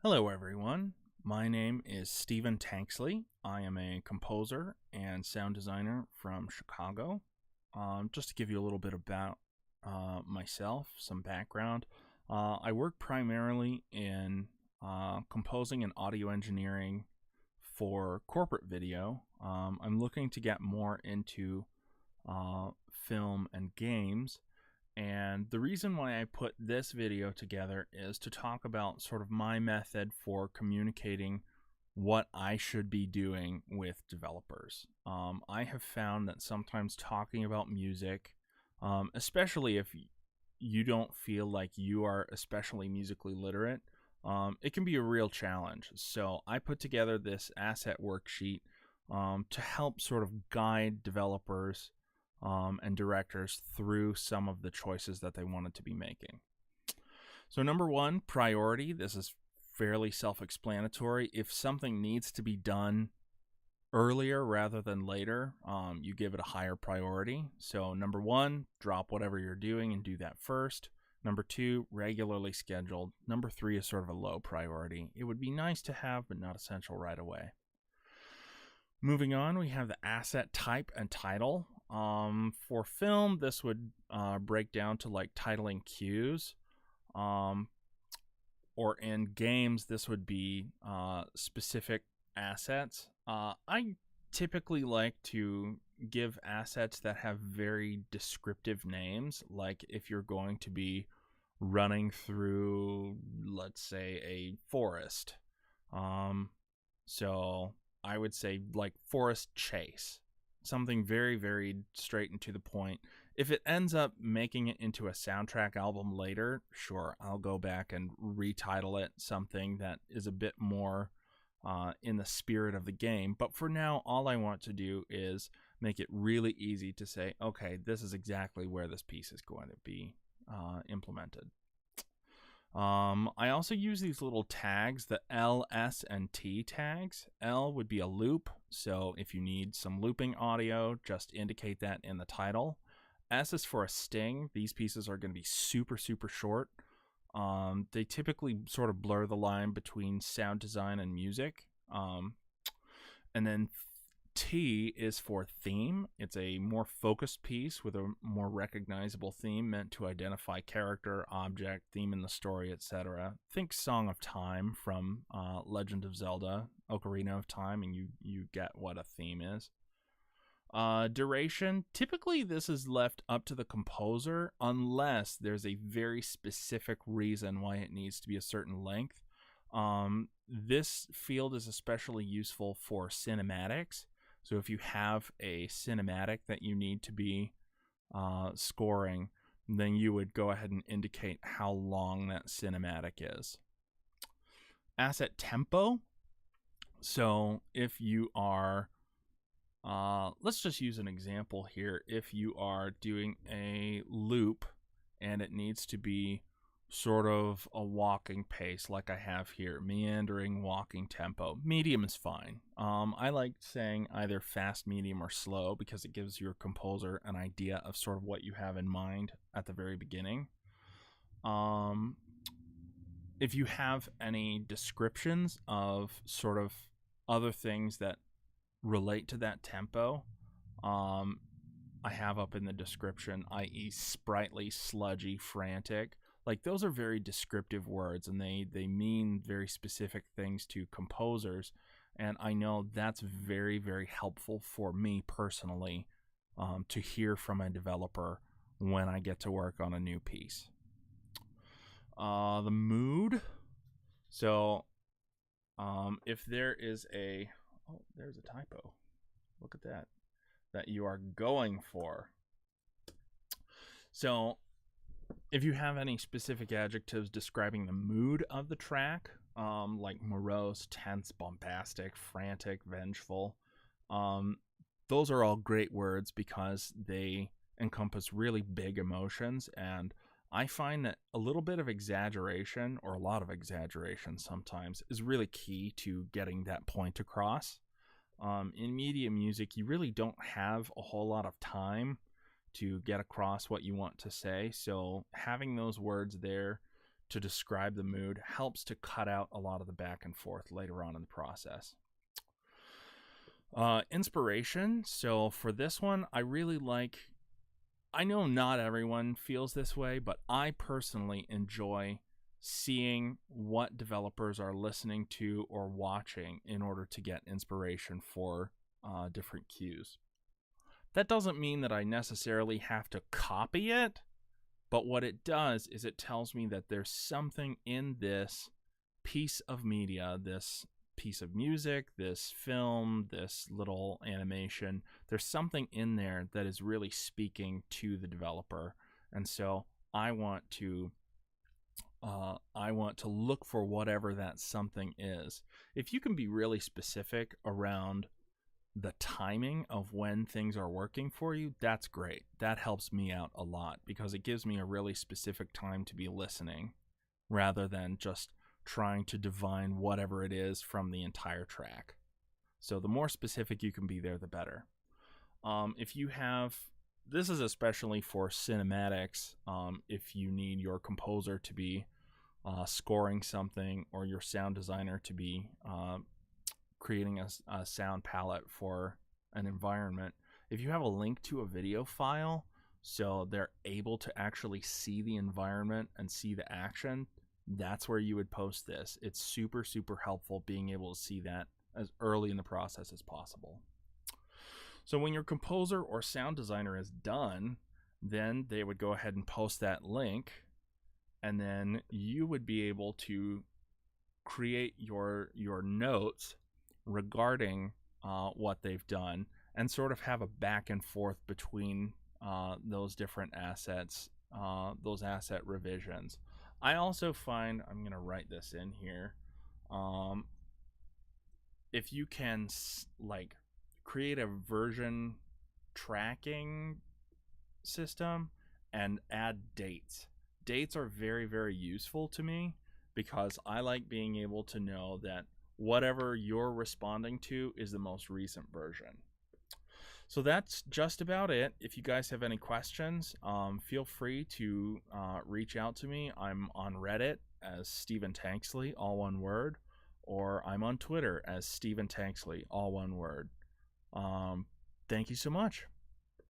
Hello, everyone. My name is Stephen Tanksley. I am a composer and sound designer from Chicago. Just to give you a little bit about myself, some background, I work primarily in composing and audio engineering for corporate video. I'm looking to get more into film and games. And the reason why I put this video together is to talk about sort of my method for communicating what I should be doing with developers. I have found that sometimes talking about music, especially if you don't feel like you are especially musically literate, it can be a real challenge. So I put together this asset worksheet to help sort of guide developers and directors through some of the choices that they wanted to be making. So, number one, priority. This is fairly self explanatory. If something needs to be done earlier rather than later, you give it a higher priority. So, number one, drop whatever you're doing and do that first. Number two, regularly scheduled. Number three is sort of a low priority. It would be nice to have, but not essential right away. Moving on, we have the asset type and title. For film, this would break down to like titling cues. Or in games, this would be specific assets. I typically like to give assets that have very descriptive names, like if you're going to be running through, let's say, a forest. So I would say like forest chase, something very, very straight and to the point. If it ends up making it into a soundtrack album later, sure, I'll go back and retitle it something that is a bit more in the spirit of the game. But for now, all I want to do is make it really easy to say, okay, this is exactly where this piece is going to be implemented. I also use these little tags, the L, S, and T tags. L would be a loop, so if you need some looping audio, just indicate that in the title. S is for a sting. These pieces are going to be super, super short. They typically sort of blur the line between sound design and music. And then T is for theme. It's a more focused piece with a more recognizable theme meant to identify character, object, theme in the story, etc. Think Song of Time from Legend of Zelda, Ocarina of Time, and you get what a theme is. Duration, typically this is left up to the composer unless there's a very specific reason why it needs to be a certain length. This field is especially useful for cinematics. So if you have a cinematic that you need to be scoring, then you would go ahead and indicate how long that cinematic is. Asset tempo. So if you are, let's just use an example here. If you are doing a loop and it needs to be sort of a walking pace like I have here, meandering walking tempo. Medium is fine. I like saying either fast, medium, or slow because it gives your composer an idea of sort of what you have in mind at the very beginning. If you have any descriptions of sort of other things that relate to that tempo, I have up in the description, i.e. sprightly, sludgy, frantic. Like those are very descriptive words and they mean very specific things to composers. And I know that's very, very helpful for me personally to hear from a developer when I get to work on a new piece. The mood. So if there is a, oh, there's a typo. Look at that you are going for. So if you have any specific adjectives describing the mood of the track, like morose, tense, bombastic, frantic, vengeful, those are all great words because they encompass really big emotions. And I find that a little bit of exaggeration, or a lot of exaggeration sometimes, is really key to getting that point across. In media music, you really don't have a whole lot of time to get across what you want to say. So having those words there to describe the mood helps to cut out a lot of the back and forth later on in the process. Inspiration. So for this one, I really like, I know not everyone feels this way, but I personally enjoy seeing what developers are listening to or watching in order to get inspiration for different cues. That doesn't mean that I necessarily have to copy it, but what it does is it tells me that there's something in this piece of media, this piece of music, this film, this little animation. There's something in there that is really speaking to the developer. And so I want to look for whatever that something is. If you can be really specific around the timing of when things are working for you, that's great. That helps me out a lot because it gives me a really specific time to be listening rather than just trying to divine whatever it is from the entire track. So the more specific you can be there, the better. If you have, this is especially for cinematics, if you need your composer to be scoring something or your sound designer to be creating a sound palette for an environment, if you have a link to a video file so they're able to actually see the environment and see the action, that's where you would post this. It's super, super helpful being able to see that as early in the process as possible. So when your composer or sound designer is done, then they would go ahead and post that link, and then you would be able to create your notes regarding what they've done and sort of have a back and forth between those different assets, those asset revisions. I also find, I'm going to write this in here, if you can like create a version tracking system and add dates. Dates are very, very useful to me because I like being able to know that whatever you're responding to is the most recent version. So that's just about it. If you guys have any questions, feel free to reach out to me. I'm on Reddit as Stephen Tanksley, all one word, or I'm on Twitter as Stephen Tanksley, all one word. Thank you so much.